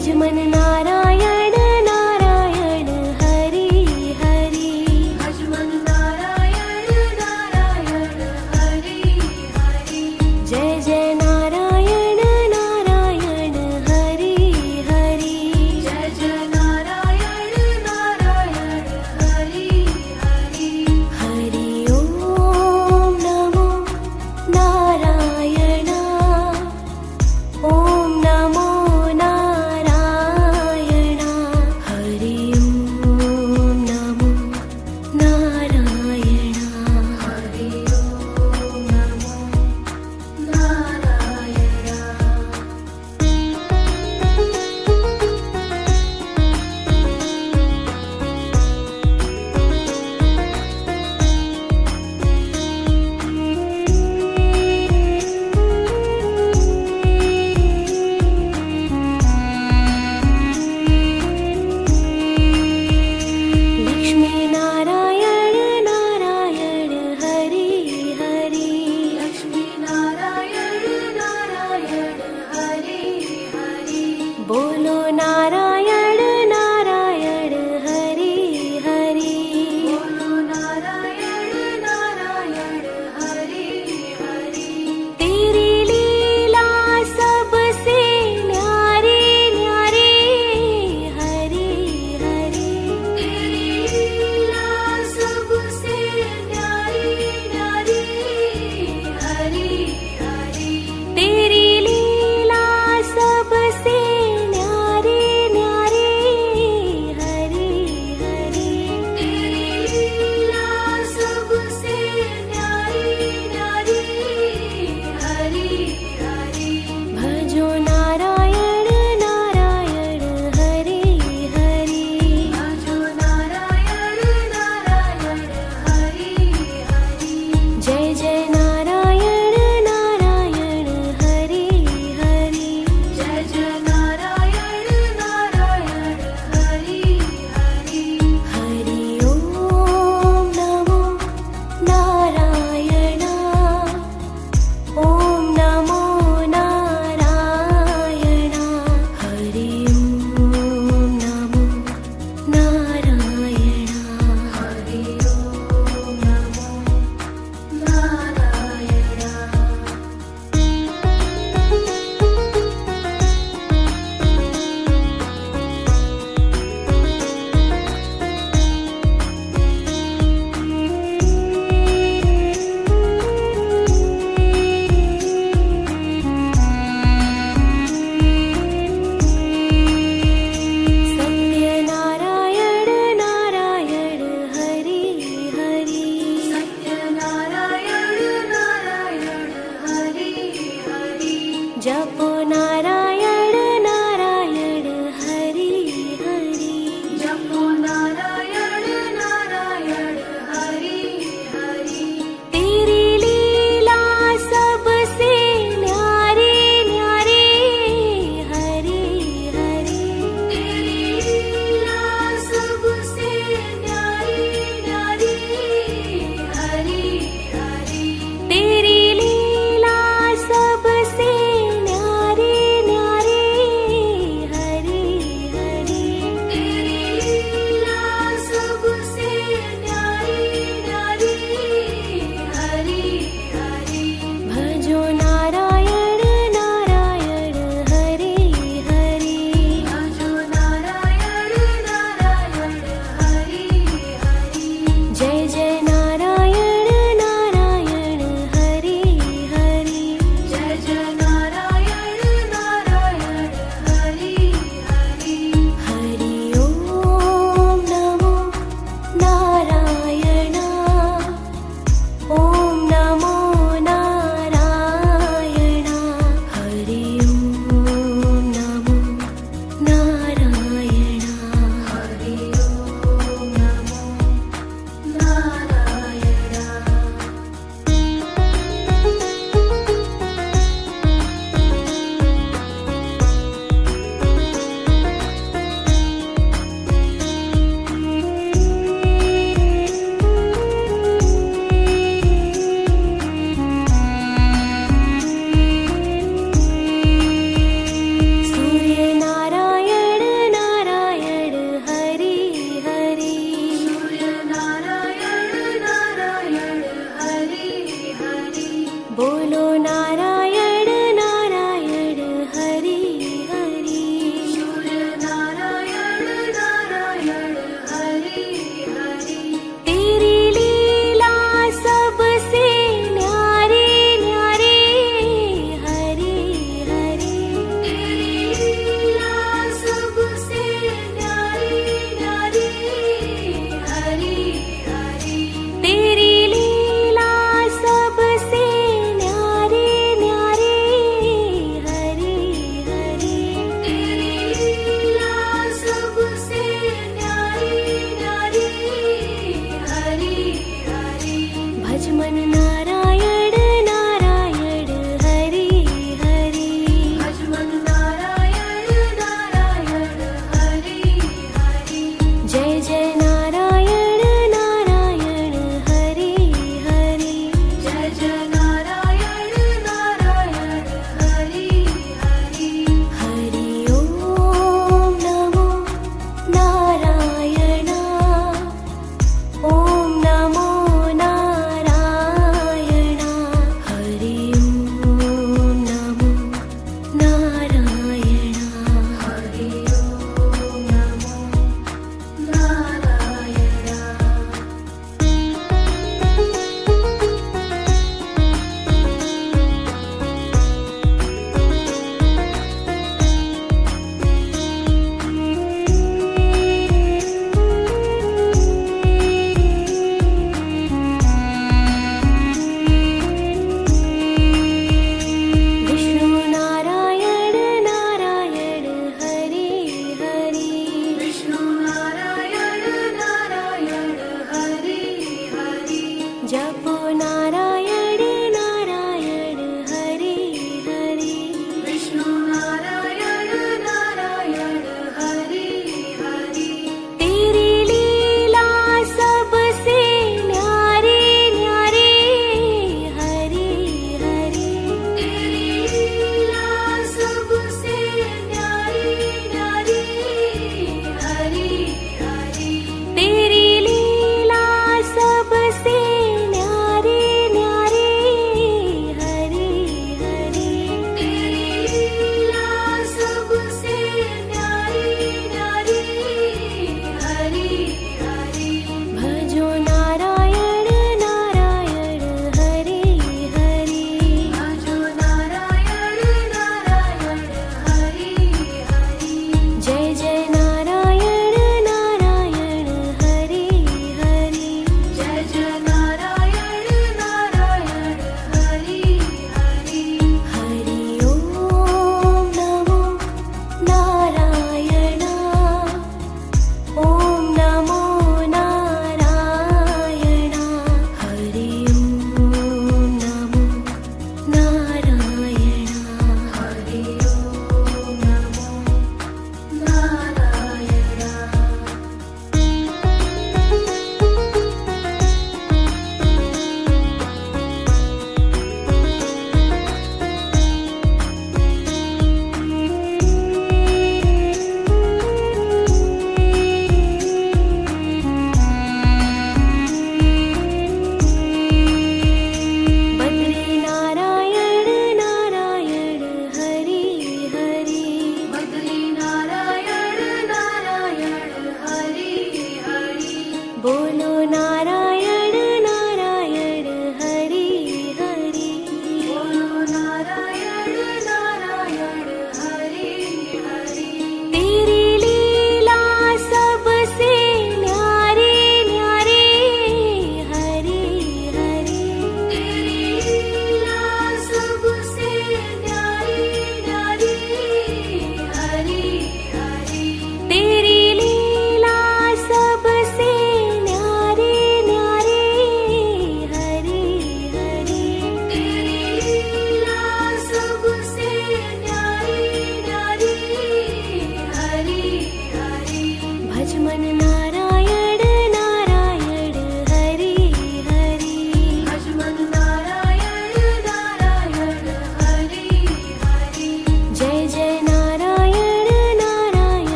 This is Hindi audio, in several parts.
मन नारायण नारायण हरि हरि। भज मन नारायण नारायण हरि हरि। जय जय नारायण नारायण हरि हरि। जय जय नारायण नारायण हरि हरि। हरि ओम नमो नारायण। ओम नमो नारायण। हरि ओम नमो नारायण। हरि ओम नमो नारायण। लक्ष्मी नारायण नारायण हरि हरि। लक्ष्मी नारायण नारायण हरि हरि। बोलो नारायण नारायण हरि हरि। बोलो नारायण नारायण हरि हरि। तेरी लीला सबसे न्यारी न्यारी हरि हरि। तेरी लीला सबसे न्यारी न्यारी हरि हरि। तेरी लीला सबसे न्यारी न्यारी हरि हरि। तेरी लीला सबसे न्यारी न्यारी हरि हरि। भजो नारायण नारायण हरि हरि। भजो नारायण नारायण हरि हरि। जय जय नारायण नारायण हरि हरि। जय जय नारायण नारायण हरि हरि। हरि ओम नमो नारायण। ओम नमो नारायण। हरि ओम नमो नारायण। हरि ओम नमो नारायण। सत्यनारायण नारायण हरि हरि। सत्यनारायण नारायण हरि हरि। जपो नारायण नारायण हरि हरि। जपो नारायण नारायण हरि हरि। तेरी लीला सबसे न्यारी न्यारी हरि हरि। तेरी लीला सबसे न्यारी न्यारी हरि हरि। तेरी लीला सबसे न्यारी बोलो नारायण नारायण हरि हरि सूर्य नारायण नारायण हरि हरि तेरी लीला सबसे न्यारी न्यारी हरि हरि तेरी लीला सबसे न्यारी न्यारी हरि हरि तेरी लीला सबसे न्यारी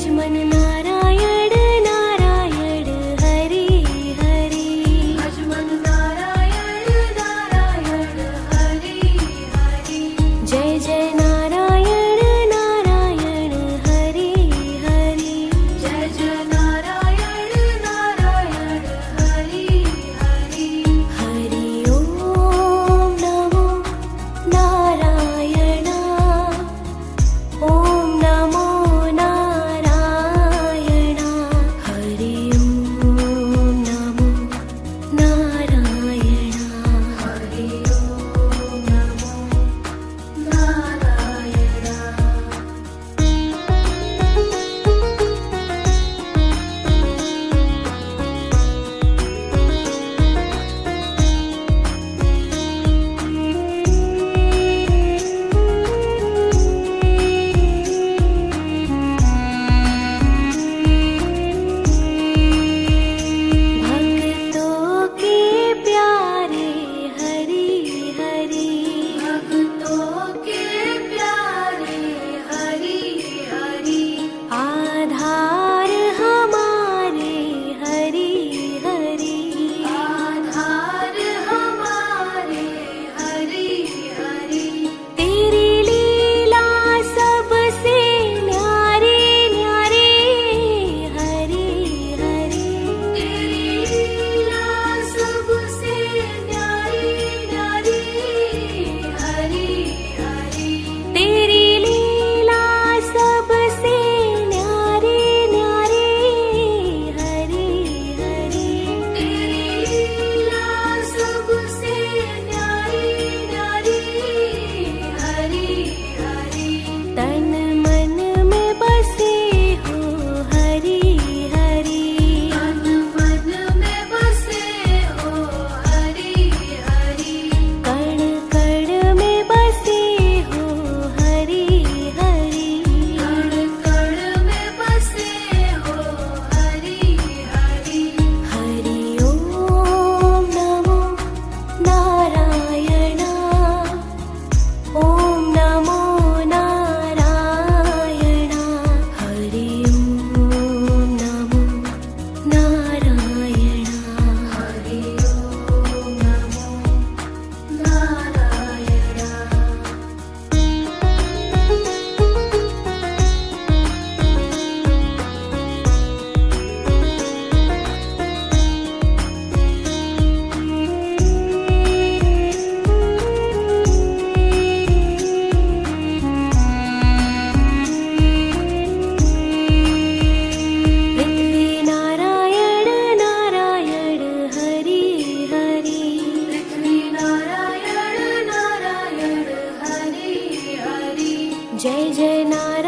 भजमन नारायण नारायण हरि हरि भजमन नारायण नारायण हरि हरि जय जय नारायण नारायण हरि हरि जय जय नारायण नारायण हरि हरि हरि ओम नमो नारायण ओम नमो नारायण हरि ओम नमो नारायण हरि ओम नमो नारायण भक्तों के प्यारे हरि हरि भक्तों के प्यारे हरि हरि आधार हमारे हरि हरि आधार हमारे हरि हरि तेरी लीला सबसे न्यारी न्यारी हरि हरि तेरी लीला सबसे न्यारी न्यारी हरि हरि तेरी लीला सबसे न्यारी न्यारी हरि हरि तेरी लीला सबसे न्यारी न्यारी हरि हरि तन मन में बसे हो हरि हरि तन मन में बसे हो हरि हरि कण कण में बसे हो हरि हरि कण कण में बसे हो हरि हरि हरि ओम नमो नारायण ओम नमो नारायण हरि ओम नमो नारायण हरि ओम नमो नारायण पृथ्वी नारायण नारायण हरि हरि पृथ्वी नारायण नारायण हरि हरि जय जय नारायण